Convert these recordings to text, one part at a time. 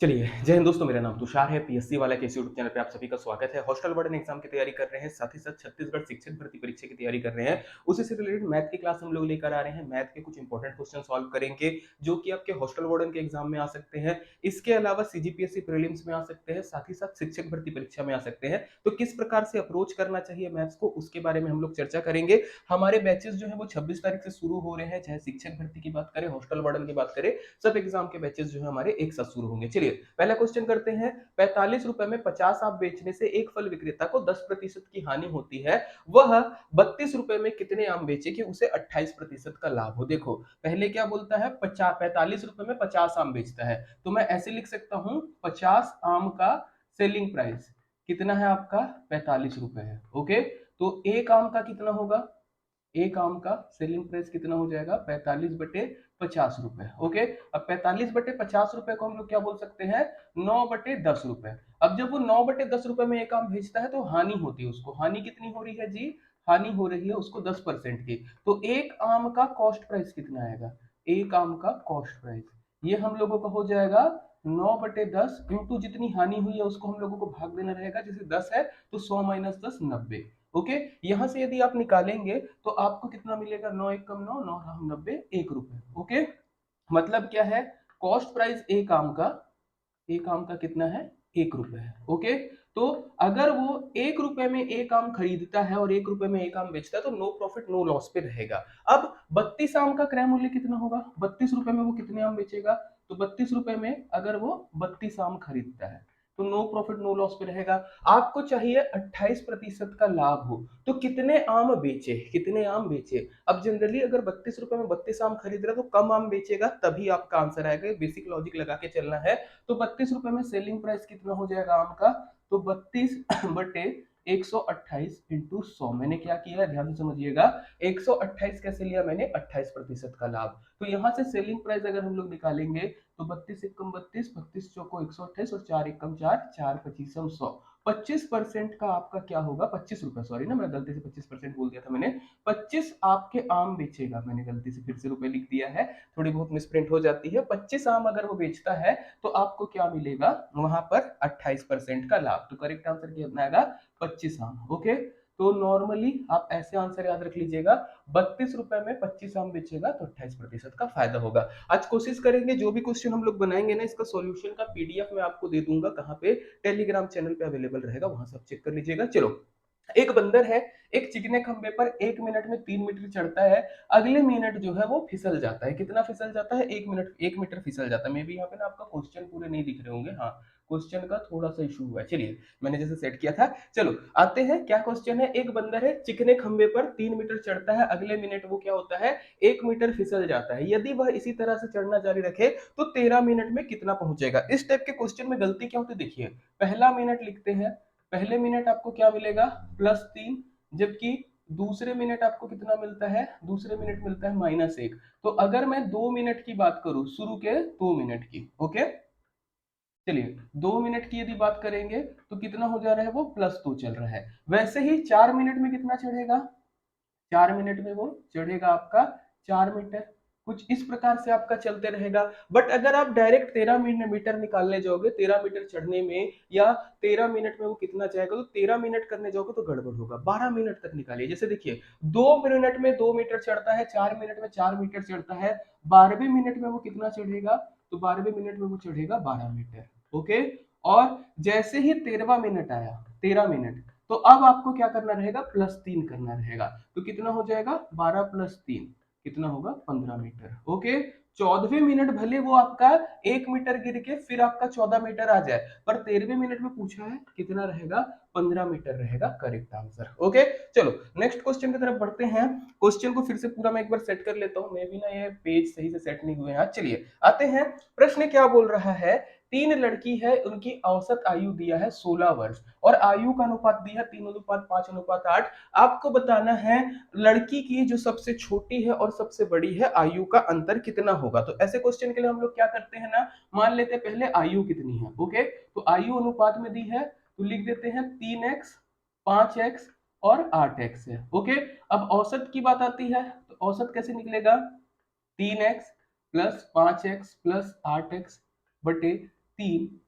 चलिए, जय हिंद दोस्तों, मेरा नाम तुषार है। पीएससी वाला के इस यूट्यूब चैनल पे आप सभी का स्वागत है। हॉस्टल वार्डन एग्जाम की तैयारी कर रहे हैं, साथ ही साथ छत्तीसगढ़ शिक्षक भर्ती परीक्षा की तैयारी कर रहे हैं। उसी से रिलेटेड मैथ की क्लास हम लोग लेकर आ रहे हैं। मैथ के कुछ इंपॉर्टेंट क्वेश्चन सॉल्व करेंगे, जो कि आपके हॉस्टल वार्डन के एग्जाम में आ सकते हैं। इसके अलावा सीजीपीएससी प्रीलिम्स में आ सकते हैं, साथ ही साथ शिक्षक भर्ती परीक्षा में आ सकते हैं। तो किस प्रकार से अप्रोच करना चाहिए मैथ्स को, उसके बारे में हम लोग चर्चा करेंगे। हमारे बैचेस जो है वो 26 तारीख से शुरू हो रहे हैं, चाहे शिक्षक भर्ती की बात करें, हॉस्टल वार्डन की बात करें, सब एग्जाम के बैचेस जो है हमारे एक साथ शुरू होंगे। चलिए, पहला क्वेश्चन करते हैं। 45 रुपए में 50 आम बेचने से एक फल विक्रेता को 10% की हानि होती है। वह 32 रुपए में कितने आम बेचे कि उसे 28% का लाभ हो। देखो, पहले क्या बोलता है, 45 रुपए में 50 आम बेचता है, तो मैं ऐसे लिख सकता हूं 50 आम का सेलिंग प्राइस कितना है आपका, 45 रुपए है। ओके, तो एक आम का कितना होगा, एक आम का सेलिंग प्राइस कितना हो जाएगा, 45/50 रुपए। ओके, अब 45/50 रुपए को हम लोग क्या बोल सकते हैं, 9/10 रुपए। अब जब वो 9/10 रुपए में एक आम भेजता है तो हानि होती है उसको। हानि कितनी हो रही है जी, हानि हो रही है उसको 10% की। तो एक आम का कॉस्ट प्राइस कितना आएगा, एक आम का कॉस्ट प्राइस, ये हम लोगों का हो जाएगा 9/10 इंटू जितनी हानि हुई है उसको हम लोगों को भाग देना रहेगा। जैसे 10 है तो 100 - 10 90। ओके, यहां से यदि आप निकालेंगे तो आपको कितना मिलेगा, 9 एक कम 9, 9 हम 90, 1 रुपए। ओके, मतलब क्या है, कॉस्ट प्राइस एक आम का, एक आम का कितना है, 1 रुपए है। ओके, तो अगर वो 1 रुपए में एक आम खरीदता है और 1 रुपए में एक आम बेचता है तो नो प्रॉफिट नो लॉस पे रहेगा। अब 32 आम का क्रय मूल्य कितना होगा, 32 रुपए में वो कितने आम बेचेगा, तो 32 रुपए में अगर वो 32 आम खरीदता है तो नो प्रॉफिट नो लॉस पे रहेगा। आपको चाहिए 28% का लाभ हो, तो कितने आम बेचे, कितने आम बेचे। अब जनरली अगर 32 रुपए में 32 आम खरीद रहा है तो कम आम बेचेगा, तभी आपका आंसर आएगा। बेसिक लॉजिक लगा के चलना है। तो 32 रुपए में सेलिंग प्राइस कितना हो जाएगा आम का, तो 32/128 इंटू 100। मैंने क्या किया है, ध्यान से समझिएगा। 128 कैसे लिया मैंने, 28% का लाभ। तो यहां से सेलिंग प्राइस अगर हम लोग निकालेंगे तो 32 एकम 32, 32 चौको 128 और 4 एकम 4, 4 पचीसम 100। 25% का आपका क्या होगा, 25 रुपए, सॉरी ना, मैं गलती से 25% बोल दिया था मैंने। 25 आपके आम बेचेगा, मैंने गलती से फिर से रुपए लिख दिया है, थोड़ी बहुत मिसप्रिंट हो जाती है। 25 आम अगर वो बेचता है तो आपको क्या मिलेगा, वहां पर 28% का लाभ। तो करेक्ट आंसर कितना आएगा, 25 आम। ओके, तो नॉर्मली आप ऐसे आंसर याद रख लीजिएगा, 32 रुपए में 25 आम बेचेगा तो 28% का फायदा होगा। आज कोशिश करेंगे जो भी क्वेश्चन हम लोग बनाएंगे ना, इसका सॉल्यूशन का पीडीएफ मैं आपको दे दूंगा, कहाँ पे, टेलीग्राम चैनल पे अवेलेबल रहेगा, वहां से आप चेक कर लीजिएगा। चलो, एक बंदर है, एक चिकने खंबे पर 1 मिनट में 3 मीटर चढ़ता है। अगले मिनट जो है वो फिसल जाता है। कितना फिसल जाता है, 1 मिनट, 1 मीटर फिसल जाता है। मे बी यहाँ पे ना आपका क्वेश्चन पूरे नहीं दिख रहे होंगे, हाँ, क्वेश्चन का थोड़ा सा इशू हुआ है। चलिए, मैंने जैसे सेट किया था। चलो आते हैं, क्या क्वेश्चन है, एक बंदर है, चिकने खंबे पर 3 मीटर चढ़ता है, अगले मिनट वो क्या होता है, 1 मीटर फिसल जाता है। यदि वह इसी तरह से चढ़ना जारी रखे तो 13 मिनट में कितना पहुंचेगा। इस टाइप के क्वेश्चन में गलती क्या होती है, देखिए, पहला मिनट लिखते हैं, पहले मिनट आपको क्या मिलेगा, +3, जबकि दूसरे मिनट आपको कितना मिलता है, दूसरे मिनट मिलता है -1। तो अगर मैं 2 मिनट की बात करूं, शुरू के 2 मिनट की, ओके, चलिए 2 मिनट की यदि बात करेंगे तो कितना हो जा रहा है, वो +2 चल रहा है। वैसे ही 4 मिनट में कितना चढ़ेगा, 4 मिनट में वो चढ़ेगा आपका 4 मीटर। कुछ इस प्रकार से आपका चलते रहेगा। बट अगर आप डायरेक्ट 13 मीटर निकालने जाओगे, 13 मीटर चढ़ने में, या 13 मिनट में वो कितना जाएगा, तो 13 मिनट करने जाओगे तो गड़बड़ होगा। 12 मिनट तक निकालिए। जैसे देखिए, 2 मिनट में 2 मीटर चढ़ता है, 4 मिनट में 4 मीटर चढ़ता है, 12वें मिनट में वो कितना चढ़ेगा, तो 12वें मिनट में वो चढ़ेगा 12 मीटर। ओके, और जैसे ही 13वां मिनट आया, 13 मिनट, तो अब आपको क्या करना रहेगा, +3 करना रहेगा। तो कितना हो जाएगा, 12 + 3 कितना होगा, 15 मीटर। ओके, 14वें मिनट भले वो आपका 1 मीटर गिर के फिर आपका 14 मीटर आ जाए, पर 13वें मिनट में पूछा है कितना रहेगा, 15 मीटर रहेगा करेक्ट आंसर। ओके, चलो नेक्स्ट क्वेश्चन की तरफ बढ़ते हैं। क्वेश्चन को फिर से पूरा मैं एक बार सेट कर लेता हूं, मे भी ना ये पेज सही से सेट नहीं हुए हैं। चलिए आते हैं, प्रश्न क्या बोल रहा है, 3 लड़की है, उनकी औसत आयु दिया है 16 वर्ष और आयु का अनुपात दिया है 3:5:8। आपको बताना है लड़की की जो सबसे छोटी है और सबसे बड़ी है, आयु का अंतर कितना होगा। तो ऐसे क्वेश्चन के लिए हम लोग क्या करते हैं ना, मान लेते हैं पहले आयु कितनी है। ओके, तो आयु अनुपात में दी है तो लिख देते हैं 3x, 5x और 8x है। ओके, अब औसत की बात आती है तो औसत कैसे निकलेगा, 3x + 5x + 8x बटे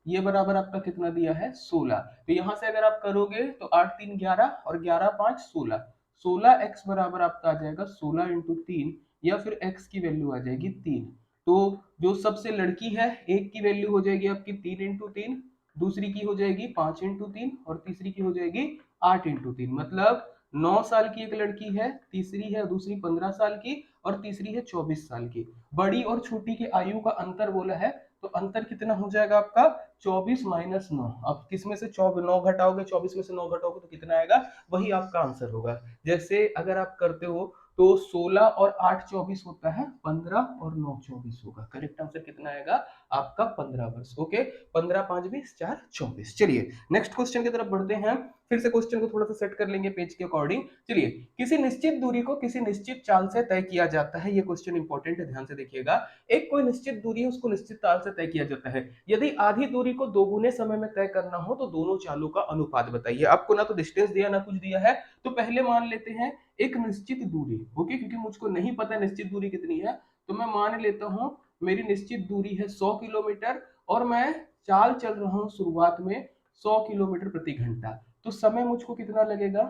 ये बराबर आपका कितना दिया है 16। तो यहां से अगर आप करोगे तो 8 3 11 और 11 5 16, 16x बराबर आपका आ जाएगा 16 इंटू 3, या फिर x की वैल्यू आ जाएगी 3। तो जो सबसे लड़की है एक की वैल्यू हो जाएगी आपकी 3 इंटू 3, दूसरी की हो जाएगी 5 इंटू 3 और तीसरी की हो जाएगी 8 इंटू 3। मतलब 9 साल की एक लड़की है, तीसरी है दूसरी 15 साल की और तीसरी है 24 साल की। बड़ी और छोटी की आयु का अंतर बोला है, तो अंतर कितना हो जाएगा आपका 24 माइनस 9। अब किसमें से 9 घटाओगे, 24 में से 9 घटाओगे तो कितना आएगा, वही आपका आंसर होगा। जैसे अगर आप करते हो तो 16 और 8 24 होता है 15 और 9 24 होगा। करेक्ट आंसर कितना आएगा आपका 15 वर्ष। ओके, 15 5 20 4 24। चलिए नेक्स्ट क्वेश्चन की तरफ बढ़ते हैं। फिर से क्वेश्चन को थोड़ा सा सेट कर लेंगे पेज के अकॉर्डिंग। चलिए, किसी निश्चित दूरी को किसी निश्चित चाल से तय किया जाता है। ये क्वेश्चन इंपॉर्टेंट है, ध्यान से देखिएगा। एक कोई निश्चित दूरी है, उसको निश्चित चाल से तय किया जाता है। यदि आधी दूरी को दोगुने समय में तय करना हो तो दोनों चालों का अनुपात बताइए। आपको ना तो डिस्टेंस दिया ना कुछ दिया है, तो पहले मान लेते हैं एक निश्चित दूरी। ओके, क्योंकि मुझको नहीं पता निश्चित दूरी कितनी है, तो मैं मान लेता हूं मेरी निश्चित दूरी है 100 किलोमीटर और मैं चाल चल रहा हूं शुरुआत में 100 किलोमीटर प्रति घंटा। तो समय मुझको कितना लगेगा,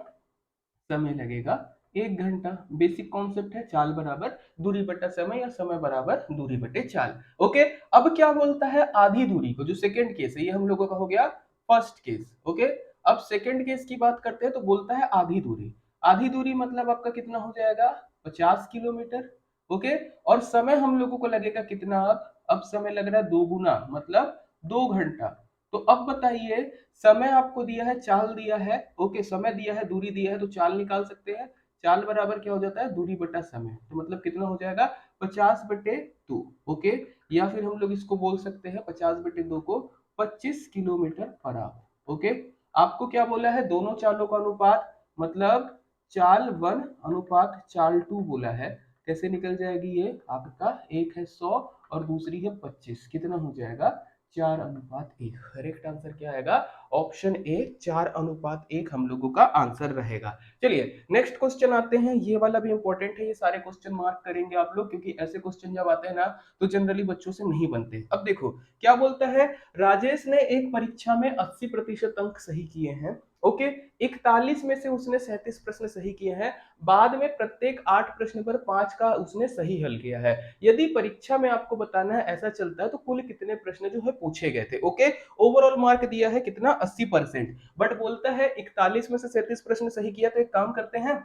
समय लगेगा 1 घंटा। बेसिक कॉन्सेप्ट है, चाल बराबर दूरी बटा समय या समय बराबर दूरी बटे चाल। ओके, अब क्या बोलता है आधी दूरी को, जो सेकंड केस है, ये हम लोगों का हो गया फर्स्ट केस। ओके, अब सेकंड केस की बात करते हैं तो बोलता है आधी दूरी। आधी दूरी मतलब आपका कितना हो जाएगा 50 किलोमीटर। ओके, और समय हम लोगों को लगेगा कितना, अब समय लग रहा है 2 गुना, मतलब 2 घंटा। तो अब बताइए, समय आपको दिया है, चाल दिया है। ओके, समय दिया है, दूरी दिया है, तो चाल निकाल सकते हैं। चाल बराबर क्या हो जाता है, दूरी बटा समय। तो मतलब कितना हो जाएगा 50/2। ओके, या फिर हम लोग इसको बोल सकते हैं 50/2 को 25 किलोमीटर पर आवर। ओके, आपको क्या बोला है, दोनों चालों का अनुपात, मतलब चाल 1 अनुपात चाल 2 बोला है। कैसे निकल जाएगी ये आपका, एक है 100 और दूसरी है 25, कितना हो जाएगा 4:1। करेक्ट आंसर क्या आएगा, ऑप्शन ए 4:1 हम लोगों का आंसर रहेगा। चलिए नेक्स्ट क्वेश्चन आते हैं। ये वाला भी इंपॉर्टेंट है, ये सारे क्वेश्चन मार्क करेंगे आप लोग, क्योंकि ऐसे क्वेश्चन जब आते हैं ना तो जनरली बच्चों से नहीं बनते। अब देखो क्या बोलता है, राजेश ने एक परीक्षा में 80% अंक सही किए हैं। ओके, 41 में से उसने 37 प्रश्न सही किए हैं। बाद में प्रत्येक 8 प्रश्न पर 5 का उसने सही हल किया है। यदि परीक्षा में आपको बताना है ऐसा चलता है तो कुल कितने प्रश्न जो है पूछे गए थे। ओके, ओवरऑल मार्क दिया है कितना 80%, बट बोलता है 41 में से 37 प्रश्न सही किया। तो एक काम करते हैं,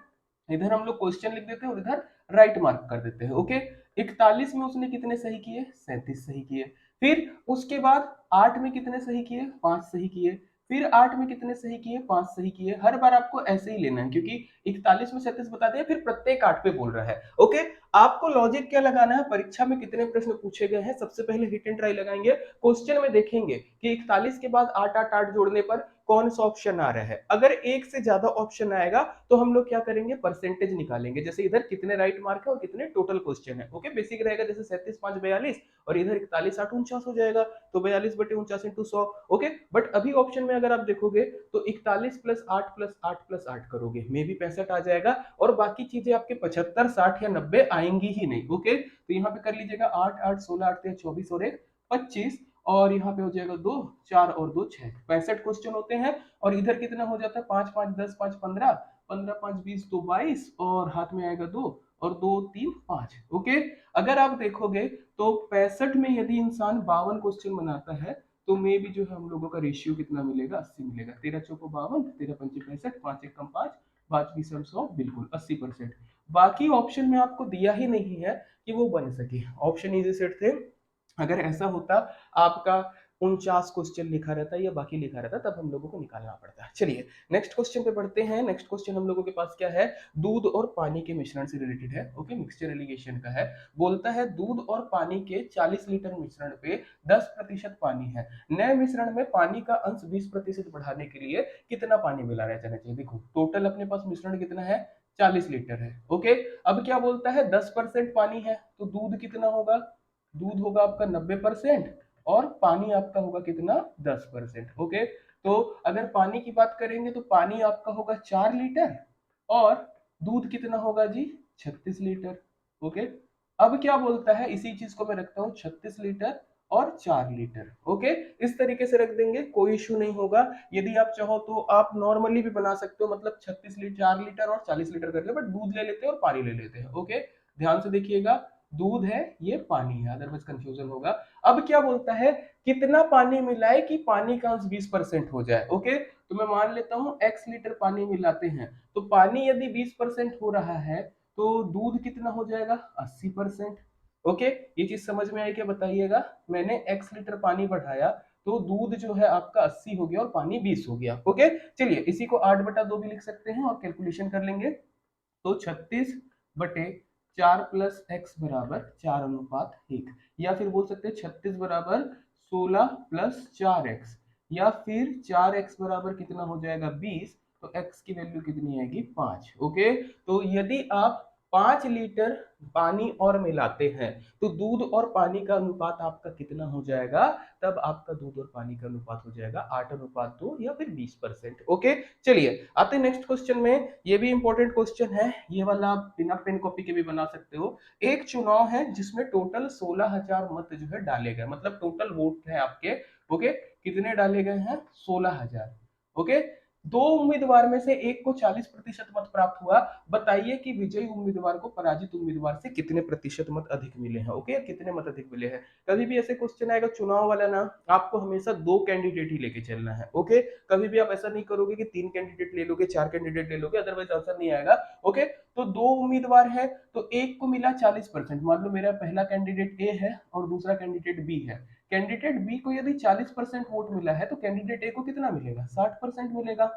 इधर हम लोग क्वेश्चन लिख देते हैं और इधर राइट मार्क कर देते हैं। ओके, 41 में उसने कितने सही किए, 37 सही किए। फिर उसके बाद 8 में कितने सही किए, 5 सही किए। फिर 8 में कितने सही किए, 5 सही किए। हर बार आपको ऐसे ही लेना है, क्योंकि 41 में 37 बता दिया, फिर प्रत्येक 8 पे बोल रहा है। ओके, आपको लॉजिक क्या लगाना है, परीक्षा में कितने प्रश्न पूछे गए हैं, सबसे पहले हिट एंड ट्राई लगाएंगे। क्वेश्चन में देखेंगे कि 41 के बाद 8 8 8 जोड़ने पर कौन सा ऑप्शन आ रहा है। अगर एक से ज्यादा ऑप्शन आएगा तो हम लोग क्या करेंगे, परसेंटेज निकालेंगे। जैसे इधर कितने राइट मार्क है और कितने टोटल क्वेश्चन है। ओके, बेसिक रहेगा, जैसे 37 5 42 और इधर 41 8 49 हो जाएगा, तो 42/49 इंटू 100। ओके, बट अभी ऑप्शन में अगर आप देखोगे तो 41 प्लस 8 प्लस 8 प्लस 8 करोगे, मे भी 65 आ जाएगा, और बाकी चीजें आपके 75 60 या 90 आएंगी ही नहीं। ओके, तो यहाँ पे कर लीजिएगा 8 8 16 8 24 और 1 25, और यहाँ पे हो जाएगा 2 4 और 2 6, 65 क्वेश्चन होते हैं। और इधर कितना हो जाता है 5 5 10 5 15, 15 5 20 तो 22, और हाथ में आएगा 2 और 2 3 5। ओके, अगर आप देखोगे तो 65 में यदि इंसान 52 क्वेश्चन बनाता है तो मे भी जो है हम लोगों का रेशियो कितना मिलेगा, 80 मिलेगा। 13 चौको 52, 13 पंचे 65, 5 एक कम 5, 5 20 100, बिल्कुल 80%। बाकी ऑप्शन में आपको दिया ही नहीं है कि वो बन सके। ऑप्शन इजी सेट थे, अगर ऐसा होता आपका 49 क्वेश्चन लिखा रहता या बाकी लिखा रहता तब हम लोगों को निकालना पड़ता। चलिए नेक्स्ट क्वेश्चन पे बढ़ते हैं। नेक्स्ट क्वेश्चन हम लोगों के पास क्या है, दूध और पानी के मिश्रण से रिलेटेड है। ओके, मिक्सचर एलिगेशन का है। बोलता है दूध और पानी के 40 लीटर मिश्रण पे 10% पानी है। नए मिश्रण में पानी का अंश 20% बढ़ाने के लिए कितना पानी मिलाया जाना चाहिए। देखो टोटल अपने पास मिश्रण कितना है, 40 लीटर है। ओके, अब क्या बोलता है 10% पानी है, तो दूध कितना होगा, दूध होगा आपका 90% और पानी आपका होगा कितना 10%। ओके, तो अगर पानी की बात करेंगे तो पानी आपका होगा 4 लीटर और दूध कितना होगा जी 36 लीटर। ओके, अब क्या बोलता है, इसी चीज को मैं रखता हूं 36 लीटर और 4 लीटर। ओके, इस तरीके से रख देंगे, कोई इश्यू नहीं होगा। यदि आप चाहो तो आप नॉर्मली भी बना सकते हो, मतलब 36 लीटर 4 लीटर और 40 लीटर कर ले, बट दूध ले लेते हैं और पानी ले लेते हैं। ओके, ध्यान से देखिएगा, दूध है, ये पानी है, अदरवाइज कंफ्यूजन होगा। अब क्या बोलता है, कितना पानी मिलाए कि पानी का अंश 20% हो जाए। ओके, तो मैं मान लेता हूं x लीटर पानी मिलाते हैं, तो पानी यदि 20% हो रहा है तो दूध कितना हो जाएगा, 80%। ओके, ये चीज समझ में आई क्या, बताइएगा। मैंने x लीटर पानी बढ़ाया तो दूध जो है आपका 80 हो गया और पानी 20 हो गया। ओके, चलिए इसी को 8/2 भी लिख सकते हैं और कैलकुलेशन कर लेंगे। तो 36/4 प्लस एक्स बराबर 4:1, या फिर बोल सकते हैं 36 बराबर 16 प्लस 4x, या फिर 4x बराबर कितना हो जाएगा 20, तो x की वैल्यू कितनी आएगी 5। ओके, तो यदि आप 5 लीटर पानी और मिलाते हैं तो दूध और पानी का अनुपात आपका कितना हो जाएगा, तब आपका दूध और पानी का अनुपात हो जाएगा 8:2 या फिर 20%। ओके, चलिए आते हैं नेक्स्ट क्वेश्चन में। ये भी इंपॉर्टेंट क्वेश्चन है, ये वाला आप बिना पेन कॉपी के भी बना सकते हो। एक चुनाव है जिसमें टोटल 16,000 मत जो है डाले गए, मतलब टोटल वोट है आपके। ओके, कितने डाले गए हैं, 16,000। ओके, दो उम्मीदवार में से एक को 40% मत प्राप्त हुआ, बताइए कि विजयी उम्मीदवार को पराजित उम्मीदवार से कितने प्रतिशत मत अधिक मिले हैं। ओके, कितने मत अधिक मिले हैं। कभी भी ऐसे क्वेश्चन आएगा चुनाव वाला ना, आपको हमेशा 2 कैंडिडेट ही लेके चलना है। ओके, कभी भी आप ऐसा नहीं करोगे कि 3 कैंडिडेट ले लोगे, 4 कैंडिडेट ले लोगे, अदरवाइज आंसर नहीं आएगा। ओके, तो 2 उम्मीदवार है तो एक को मिला 40%, मान लो मेरा पहला कैंडिडेट ए है और दूसरा कैंडिडेट बी है। कैंडिडेट बी को यदि 40% वोट मिला है तो कैंडिडेट ए को कितना मिलेगा, 60% मिलेगा।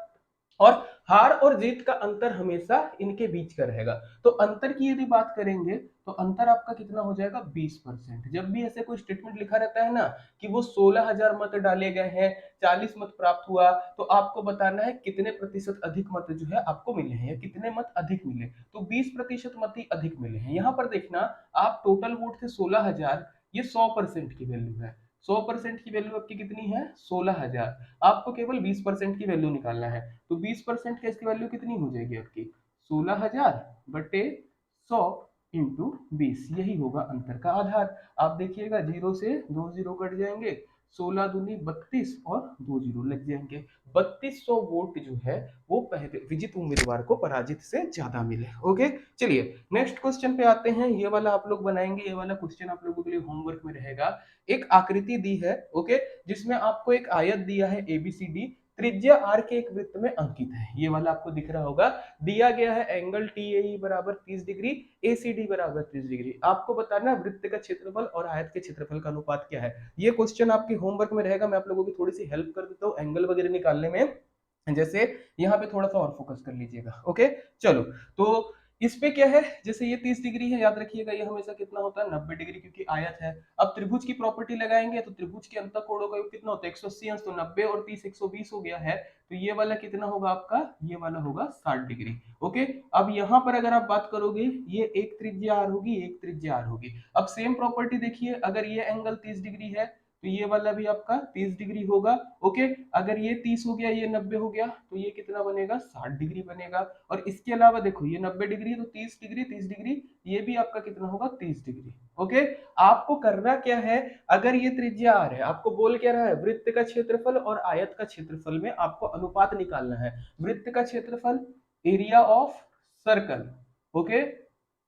और हार और जीत का अंतर हमेशा इनके बीच का रहेगा। तो अंतर की यदि बात करेंगे तो अंतर आपका कितना हो जाएगा, 20%। जब भी ऐसे कोई स्टेटमेंट लिखा रहता है ना कि वो 16,000 मत डाले गए हैं, 40 मत प्राप्त हुआ, तो आपको बताना है कितने प्रतिशत अधिक मत जो है आपको मिले हैं, या कितने मत अधिक मिले, तो 20% मत ही अधिक मिले हैं। यहां पर देखना, आप टोटल वोट थे 16,000, ये 100% की वैल्यू है। 100% की वैल्यू आपकी कितनी है, 16,000। आपको केवल 20% की वैल्यू निकालना है, तो 20% का इसकी वैल्यू कितनी हो जाएगी आपकी, 16,000/100 इंटू 20, यही होगा अंतर का आधार। आप देखिएगा, जीरो से 2 जीरो कट जाएंगे, 16 दूनी 32 और 2 जीरो लग जाएंगे। 3200 वोट जो है वो पहले विजित उम्मीदवार को पराजित से ज्यादा मिले। ओके, चलिए नेक्स्ट क्वेश्चन पे आते हैं। ये वाला आप लोग बनाएंगे, ये वाला क्वेश्चन आप लोगों के लिए होमवर्क में रहेगा। एक आकृति दी है, ओके, जिसमें आपको एक आयत दिया है एबीसीडी, त्रिज्या आर के एक वृत्त में अंकित है। ये वाला आपको दिख रहा होगा, दिया गया है एंगल टीएई बराबर 30 डिग्री, एसीडी बराबर 30 डिग्री। आपको बताना वृत्त का क्षेत्रफल और आयत के क्षेत्रफल का अनुपात क्या है। ये क्वेश्चन आपके होमवर्क में रहेगा। मैं आप लोगों की थोड़ी सी हेल्प कर देता हूँ एंगल वगैरह निकालने में, जैसे यहाँ पे थोड़ा सा और फोकस कर लीजिएगा। ओके, चलो, तो इस पे क्या है, जैसे ये 30 डिग्री है, याद रखिएगा ये हमेशा कितना होता है, 90 डिग्री, क्योंकि आयत है। अब त्रिभुज की प्रॉपर्टी लगाएंगे तो त्रिभुज के अंतः कोणों का योग कितना होता है, 180 अंश, तो 90 और 30 120 हो गया है। तो ये वाला कितना होगा आपका, ये वाला होगा 60 डिग्री। ओके, अब यहाँ पर अगर आप बात करोगे, ये एक त्रिज्या आर होगी, एक त्रिज्या आर होगी। अब सेम प्रॉपर्टी देखिए, अगर ये एंगल 30 डिग्री है तो ये वाला भी आपका 30 डिग्री होगा। ओके, अगर ये 30 हो गया, ये 90 हो गया, तो ये कितना बनेगा, 60 डिग्री बनेगा। और इसके अलावा देखो, ये 90 डिग्री, तो 30 डिग्री 30 डिग्री, ये भी आपका कितना होगा, 30 डिग्री। ओके, आपको करना क्या है, अगर ये त्रिज्या आर है, आपको बोल क्या रहा है, वृत्त का क्षेत्रफल और आयत का क्षेत्रफल में आपको अनुपात निकालना है। वृत्त का क्षेत्रफल, area of circle, okay,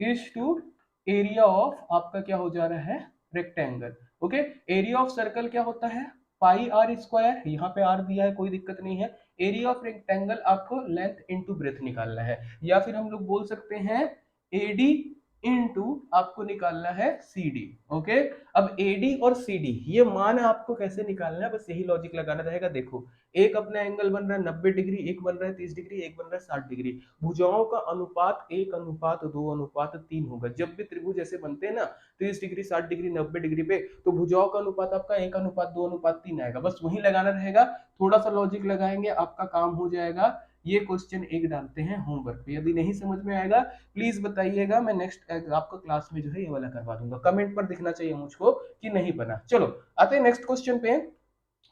is to area of आपका क्या हो जा रहा है, rectangle. Okay, area of circle क्या होता है, पाई आर स्क्वायर, यहाँ पे आर दिया है, कोई दिक्कत नहीं है। एरिया ऑफ रेक्टेंगल आपको लेंथ इनटू ब्रेथ निकालना है, या फिर हम लोग बोल सकते हैं एडी इनटू आपको निकालना है सीडी। ओके, अब एडी और सीडी ये मान आपको कैसे निकालना है, बस यही लॉजिक लगाना रहेगा। देखो, एक अपना एंगल बन रहा है 90 डिग्री, एक बन रहा है 30 डिग्री, एक बन रहा है 60 डिग्री। भुजाओं का अनुपात 1:2:3 होगा। जब भी त्रिभुज ऐसे बनते हैं ना, 30 डिग्री 60 डिग्री 90 डिग्री पे, तो भुजाओं का अनुपात आपका 1:2:3 आएगा। बस वही लगाना रहेगा, थोड़ा सा लॉजिक लगाएंगे, आपका काम हो जाएगा। ये क्वेश्चन एक डालते हैं होमवर्क पे, यदि नहीं समझ में आएगा प्लीज बताइएगा, मैं नेक्स्ट आपको क्लास में जो है ये वाला करवा दूंगा। कमेंट पर दिखना चाहिए मुझको कि नहीं बना। चलो आते हैं नेक्स्ट क्वेश्चन पे।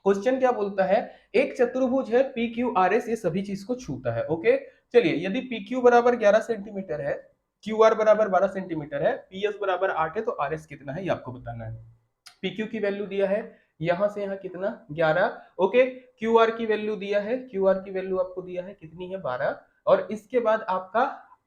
क्वेश्चन क्या बोलता है, एक चतुर्भुज है पी क्यू आर एस, ये सभी चीज को छूता है। ओके, चलिए, यदि पी क्यू बराबर 11 सेंटीमीटर है, क्यू आर बराबर 12 सेंटीमीटर है, पी एस बराबर 8 है, तो आर एस कितना है ये आपको बताना है। PQ की वैल्यू दिया है, यहां से यहाँ कितना 11। ओके, QR की वैल्यू दिया है, QR की वैल्यू आपको दिया है कितनी है 12। और इसके बाद आपका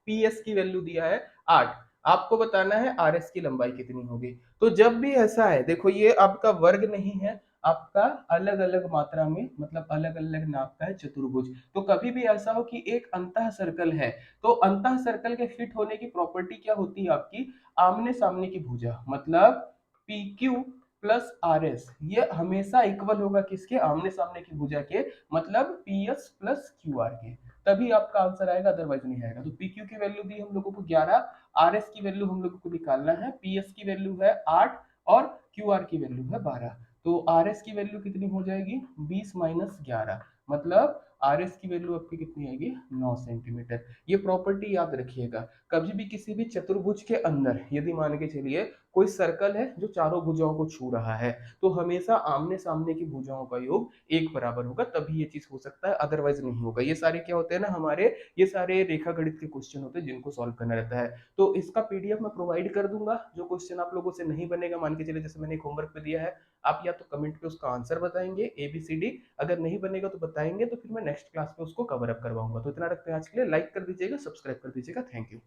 PS की वैल्यू दिया है 8। आपको बताना है RS की लंबाई कितनी होगी। तो जब भी ऐसा है, देखो ये आपका वर्ग नहीं है, आपका अलग अलग मात्रा में मतलब अलग अलग नाप का है चतुर्भुज। तो कभी भी ऐसा हो कि एक अंतः सर्कल है, तो अंतः सर्कल के फिट होने की प्रॉपर्टी क्या होती है आपकी, आमने सामने की भुजा, मतलब PQ प्लस RS ये हमेशा इक्वल होगा किसके, आमने सामने की भुजा के, मतलब PS प्लस QR के, तभी आपका आंसर आएगा, अदरवाइज नहीं आएगा। तो PQ की वैल्यू दी हम लोगों को 11, RS की वैल्यू हम लोगों को निकालना है, PS की वैल्यू है 8 और QR की वैल्यू है 12। तो RS की वैल्यू कितनी हो जाएगी 20 माइनस 11, मतलब RS की वैल्यू आपकी कितनी आएगी 9 सेंटीमीटर। ये प्रॉपर्टी याद रखिएगा, कभी भी किसी भी चतुर्भुज के अंदर यदि मान के चलिए कोई सर्कल है जो चारों भुजाओं को छू रहा है, तो हमेशा आमने सामने की भुजाओं का योग एक बराबर होगा, तभी ये चीज हो सकता है, अदरवाइज नहीं होगा। ये सारे क्या होते हैं ना हमारे, ये सारे रेखा गणित के क्वेश्चन होते हैं जिनको सॉल्व करना रहता है। तो इसका PDF मैं प्रोवाइड कर दूंगा, जो क्वेश्चन आप लोगों से नहीं बनेगा, मान के चलिए जैसे मैंने एक होमवर्क पे दिया है, आप या तो कमेंट पे उसका आंसर बताएंगे ABCD, अगर नहीं बनेगा तो बताएंगे, तो फिर मैं नेक्स्ट क्लास में उसको कवर अप करवाऊंगा। तो इतना रखते हैं आज के लिए, लाइक कर दीजिएगा, सब्सक्राइब कर दीजिएगा, थैंक यू।